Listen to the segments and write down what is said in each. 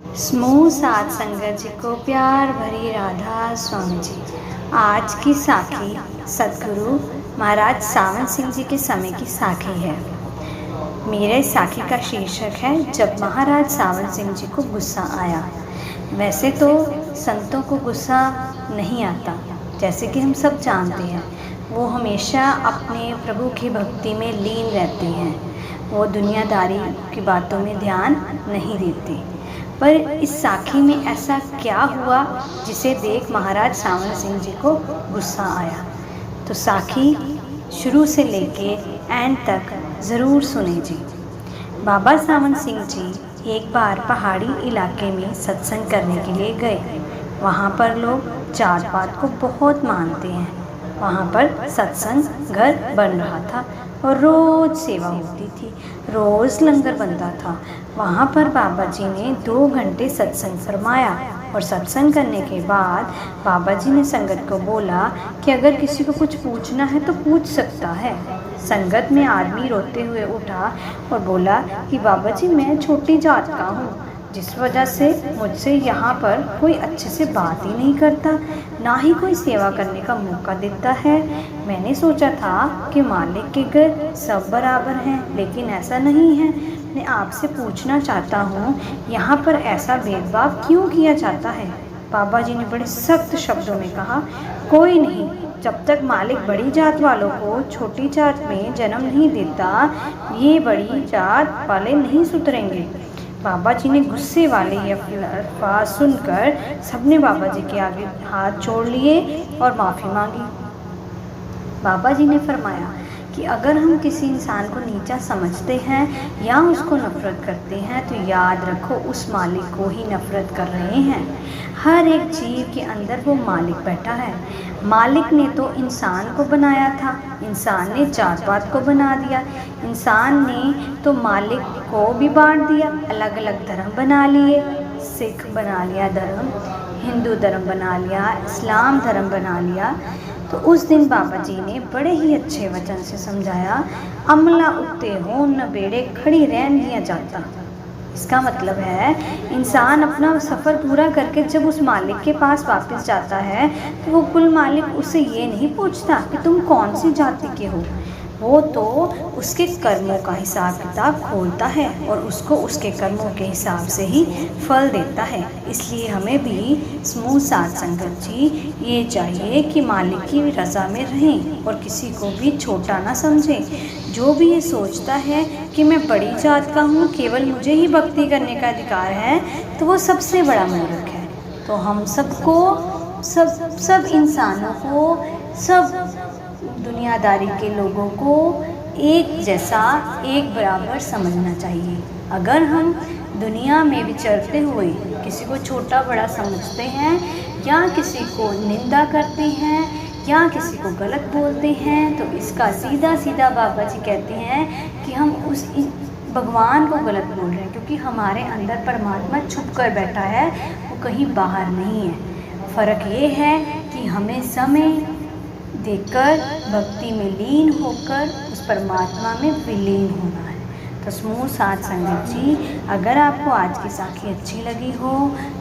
समूह साध संगत जी को प्यार भरी राधा स्वामी जी। आज की साखी सदगुरु महाराज सावन सिंह जी के समय की साखी है। मेरे साखी का शीर्षक है जब महाराज सावन सिंह जी को गुस्सा आया। वैसे तो संतों को गुस्सा नहीं आता, जैसे कि हम सब जानते हैं। वो हमेशा अपने प्रभु की भक्ति में लीन रहते हैं। वो दुनियादारी की बातों में ध्यान नहीं देते। पर इस साखी में ऐसा क्या हुआ जिसे देख महाराज सावन सिंह जी को गुस्सा आया। तो साखी शुरू से लेके एंड तक ज़रूर सुने जी। बाबा सावन सिंह जी एक बार पहाड़ी इलाके में सत्संग करने के लिए गए। वहाँ पर लोग जात पात को बहुत मानते हैं। वहाँ पर सत्संग घर बन रहा था और रोज़ सेवा होती थी, रोज़ लंगर बनता था। वहाँ पर बाबा जी ने 2 घंटे सत्संग फरमाया और सत्संग करने के बाद बाबा जी ने संगत को बोला कि अगर किसी को कुछ पूछना है तो पूछ सकता है। संगत में आदमी रोते हुए उठा और बोला कि बाबा जी मैं छोटी जात का हूँ, जिस वजह से मुझसे यहाँ पर कोई अच्छे से बात ही नहीं करता, ना ही कोई सेवा करने का मौका देता है। मैंने सोचा था कि मालिक के घर सब बराबर हैं, लेकिन ऐसा नहीं है। मैं आपसे पूछना चाहता हूँ यहाँ पर ऐसा भेदभाव क्यों किया जाता है। बाबा जी ने बड़े सख्त शब्दों में कहा, कोई नहीं, जब तक मालिक बड़ी जात वालों को छोटी जात में जन्म नहीं देता, ये बड़ी जात वाले नहीं सुधरेंगे। बाबा जी ने गुस्से वाले ये अल्फाज सुनकर सबने बाबा जी के आगे हाथ जोड़ लिए और माफ़ी मांगी। बाबा जी ने फरमाया कि अगर हम किसी इंसान को नीचा समझते हैं या उसको नफ़रत करते हैं तो याद रखो उस मालिक को ही नफ़रत कर रहे हैं। हर एक जीव के अंदर वो मालिक बैठा है। मालिक ने तो इंसान को बनाया था, इंसान ने जात पात को बना दिया। इंसान ने तो मालिक को भी बांट दिया, अलग अलग धर्म बना लिए। सिख बना लिया धर्म, हिंदू धर्म बना लिया, इस्लाम धर्म बना लिया। तो उस दिन बाबा जी ने बड़े ही अच्छे वचन से समझाया, अमला उत्ते हो न बेड़े खड़ी रहन दिया जाता। इसका मतलब है इंसान अपना सफ़र पूरा करके जब उस मालिक के पास वापस जाता है तो वो कुल मालिक उससे ये नहीं पूछता कि तुम कौन सी जाति के हो। वो तो उसके कर्मों का हिसाब किताब खोलता है और उसको उसके कर्मों के हिसाब से ही फल देता है। इसलिए हमें भी समूह साध संगत जी ये चाहिए कि मालिक की रज़ा में रहें और किसी को भी छोटा ना समझें। जो भी ये सोचता है कि मैं बड़ी जात का हूँ, केवल मुझे ही भक्ति करने का अधिकार है, तो वो सबसे बड़ा मूर्ख है। तो हम सबको सब इंसानों को, सब दुनियादारी के लोगों को एक जैसा, एक बराबर समझना चाहिए। अगर हम दुनिया में विचरते हुए किसी को छोटा बड़ा समझते हैं या किसी को निंदा करते हैं या किसी को गलत बोलते हैं तो इसका सीधा सीधा बाबा जी कहते हैं कि हम उस भगवान को गलत बोल रहे हैं, क्योंकि हमारे अंदर परमात्मा छुप कर बैठा है, वो कहीं बाहर नहीं है। फ़र्क ये है कि हमें समय देकर भक्ति में लीन होकर उस परमात्मा में विलीन होना है। तो समूह साध संगत जी, अगर आपको आज की साखी अच्छी लगी हो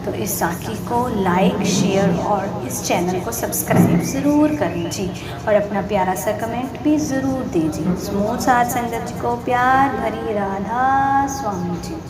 तो इस साखी को लाइक, शेयर और इस चैनल को सब्सक्राइब ज़रूर करें जी, और अपना प्यारा सा कमेंट भी ज़रूर दीजिए। समूह साध संगत जी को प्यार भरी राधा स्वामी जी।